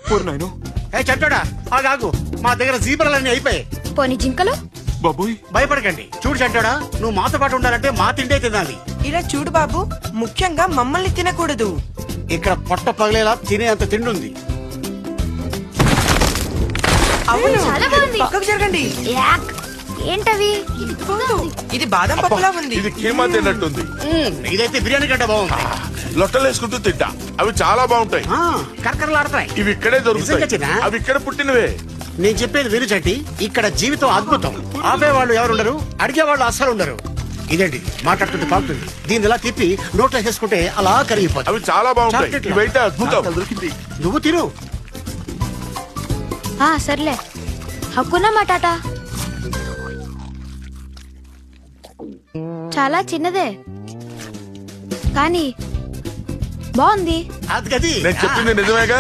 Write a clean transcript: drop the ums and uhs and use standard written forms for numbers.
పూర్ణాయను ఏ చంటోడా ఆగు, మా దగ్గర జీబ్రాలన్నీ అయిపోయాయి. పోనీ జింకలు? బాబోయ్. భయపడకండి. చూడు చంటోడా, నువ్వు మాతో పాటు ఉండాలంటే మా తిండే తినాలి. ఇలా చూడు బాబు, ముఖ్యంగా మమ్మల్ని తినకూడదు. ఇక్కడ పొట్ట పగిలేలా తినే అంత తిండి ఉంది. అవును, చాలా బాగుంది. పక్కకు జరగండి. యాక్. ఏంటవి? ఇది బాదం పప్పులా ఉంది. ఇది కీమా తిన్నట్టుంది. ఇదైతే బిర్యానీ కంటే బాగుంది. లొట్టలేసుకుంటూ తింటా, అవి చాలా బాగుంటాయి. కరకరలాడతాయి. ఇవి ఇక్కడే నిజంగా దొరుకుతాయి, చిన్నా? అవి ఇక్కడ పుట్టినవే. నేను చెప్పేది విను చంటి, ఇక్కడ జీవితం అద్భుతం. ఆపేవాళ్ళు ఎవరుండరు, అడిగేవాళ్ళు అస్సలు ఉండరు. ఇదేంటి మాట్లాడుతుంటే పాకుతుంది. దీన్ని ఇలా తిప్పి నోట్లో వేసుకుంటే అలా కరిగిపోతుంది. అవి చాలా బాగుంటాయి, చాక్లెట్లు. ఇవైతే అద్భుతం. దొరికింది. నువ్వు తిను. సర్లే. హక్కునా మాటాట చాలా చిన్నదే కానీ బాగుంది. అది గది నేను చెప్పింది నిజమేగా.